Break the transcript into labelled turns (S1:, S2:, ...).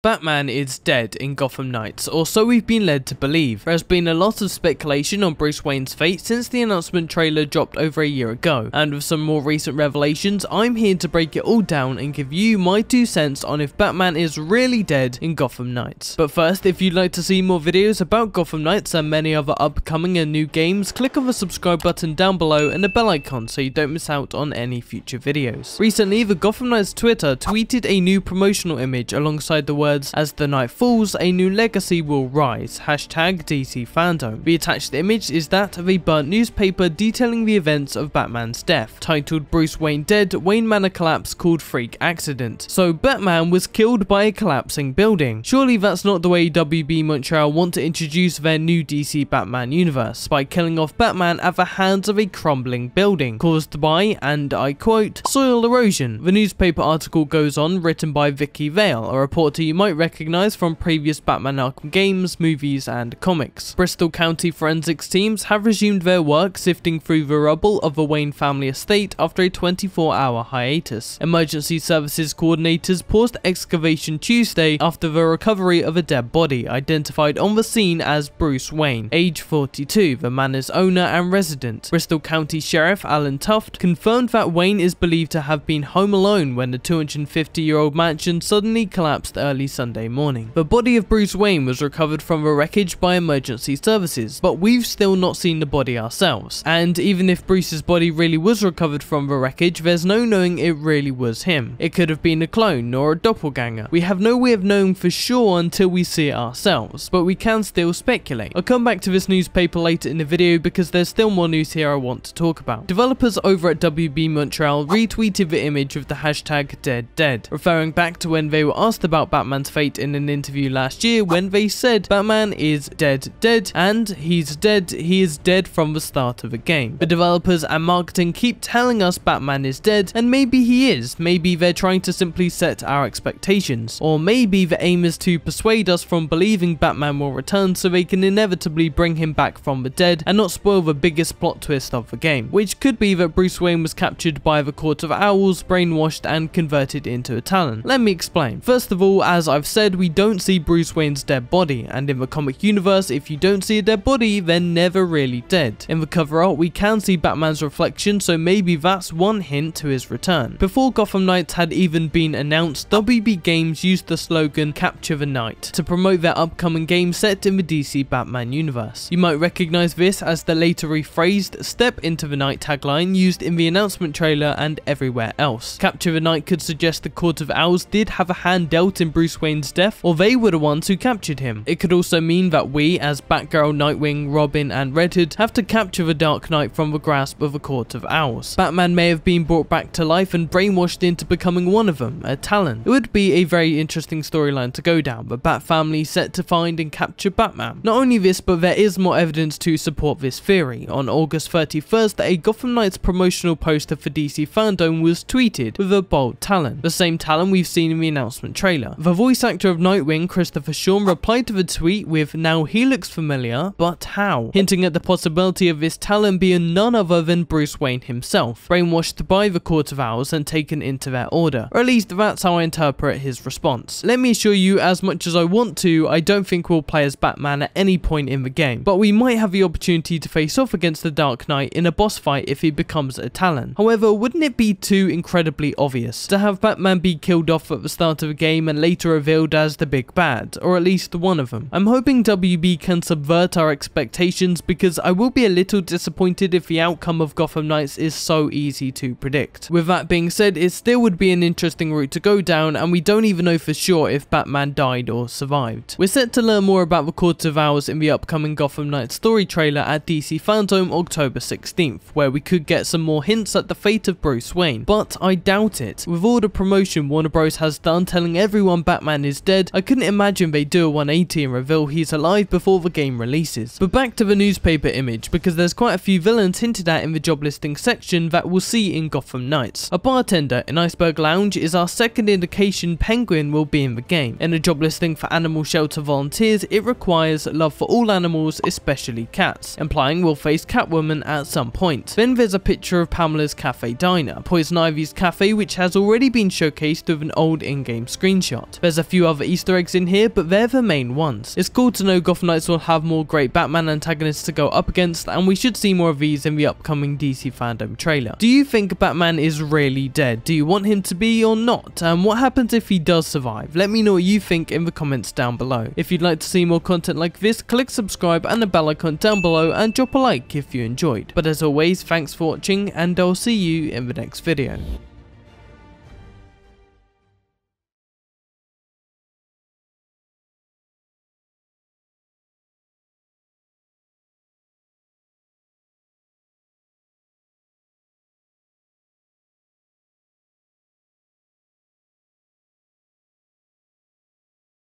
S1: Batman is dead in Gotham Knights, or so we've been led to believe. There has been a lot of speculation on Bruce Wayne's fate since the announcement trailer dropped over a year ago, and with some more recent revelations, I'm here to break it all down and give you my 2 cents on if Batman is really dead in Gotham Knights. But first, if you'd like to see more videos about Gotham Knights and many other upcoming and new games, click on the subscribe button down below and the bell icon so you don't miss out on any future videos. Recently, the Gotham Knights Twitter tweeted a new promotional image alongside the words, "As the night falls, a new legacy will rise, #DC Fandom." The attached image is that of a burnt newspaper detailing the events of Batman's death, titled "Bruce Wayne Dead, Wayne Manor Collapse Called Freak Accident." So Batman was killed by a collapsing building. Surely that's not the way WB Montreal want to introduce their new DC Batman universe, by killing off Batman at the hands of a crumbling building, caused by, and I quote, "soil erosion." The newspaper article goes on, written by Vicky Vale, a reporter you might recognize from previous Batman Arkham games, movies and comics. Bristol County forensics teams have resumed their work sifting through the rubble of the Wayne family estate after a 24-hour hiatus. Emergency services coordinators paused excavation Tuesday after the recovery of a dead body identified on the scene as Bruce Wayne, age 42, the manor's owner and resident. Bristol County Sheriff Alan Tuft confirmed that Wayne is believed to have been home alone when the 250-year-old mansion suddenly collapsed early Sunday morning. The body of Bruce Wayne was recovered from the wreckage by emergency services, but we've still not seen the body ourselves. And even if Bruce's body really was recovered from the wreckage, there's no knowing it really was him. It could have been a clone or a doppelganger. We have no way of knowing for sure until we see it ourselves, but we can still speculate. I'll come back to this newspaper later in the video because there's still more news here I want to talk about. Developers over at WB Montreal retweeted the image with the hashtag #DeadDead, referring back to when they were asked about Batman's fate in an interview last year when they said Batman is dead, and he's dead, he is dead from the start of the game. The developers and marketing keep telling us Batman is dead, and maybe he is. Maybe they're trying to simply set our expectations, or maybe the aim is to persuade us from believing Batman will return so they can inevitably bring him back from the dead and not spoil the biggest plot twist of the game, which could be that Bruce Wayne was captured by the Court of Owls, brainwashed and converted into a Talon. Let me explain. First of all, as I've said, we don't see Bruce Wayne's dead body, and in the comic universe, if you don't see a dead body, they're never really dead. In the cover art, we can see Batman's reflection, so maybe that's one hint to his return. Before Gotham Knights had even been announced, WB Games used the slogan "Capture the Night" to promote their upcoming game set in the DC Batman universe. You might recognize this as the later rephrased "Step into the Night" tagline used in the announcement trailer and everywhere else. Capture the Night could suggest the Court of Owls did have a hand dealt in Bruce Wayne's death, or they were the ones who captured him. It could also mean that we, as Batgirl, Nightwing, Robin and Red Hood, have to capture the Dark Knight from the grasp of a Court of Owls. Batman may have been brought back to life and brainwashed into becoming one of them, a Talon. It would be a very interesting storyline to go down, the Bat family set to find and capture Batman. Not only this, but there is more evidence to support this theory. On August 31st, a Gotham Knights promotional poster for DC Fandom was tweeted with a bold Talon, the same Talon we've seen in the announcement trailer. The voice actor of Nightwing, Christopher Sean, replied to the tweet with "Now he looks familiar, but how?" hinting at the possibility of this Talon being none other than Bruce Wayne himself, brainwashed by the Court of Owls and taken into their order. Or at least that's how I interpret his response. Let me assure you, as much as I want to, I don't think we'll play as Batman at any point in the game, but we might have the opportunity to face off against the Dark Knight in a boss fight if he becomes a Talon. However, wouldn't it be too incredibly obvious to have Batman be killed off at the start of the game and later revealed as the big bad, or at least one of them? I'm hoping WB can subvert our expectations, because I will be a little disappointed if the outcome of Gotham Knights is so easy to predict. With that being said, it still would be an interesting route to go down, and we don't even know for sure if Batman died or survived. We're set to learn more about the Court of Owls in the upcoming Gotham Knights story trailer at DC Fandom October 16th, where we could get some more hints at the fate of Bruce Wayne, but I doubt it. With all the promotion Warner Bros has done telling everyone Batman is dead, I couldn't imagine they do a 180 and reveal he's alive before the game releases. But back to the newspaper image, because there's quite a few villains hinted at in the job listing section that we'll see in Gotham Knights. A bartender in Iceberg Lounge is our second indication Penguin will be in the game. In a job listing for animal shelter volunteers, it requires love for all animals, especially cats, implying we'll face Catwoman at some point. Then there's a picture of Pamela's Cafe Diner, Poison Ivy's cafe, which has already been showcased with an old in-game screenshot. There's a few other Easter eggs in here, but they're the main ones. It's cool to know Gotham Knights will have more great Batman antagonists to go up against, and we should see more of these in the upcoming DC fandom trailer. Do you think Batman is really dead? Do you want him to be or not? And what happens if he does survive? Let me know what you think in the comments down below. If you'd like to see more content like this, click subscribe and the bell icon down below and drop a like if you enjoyed. But as always, thanks for watching and I'll see you in the next video.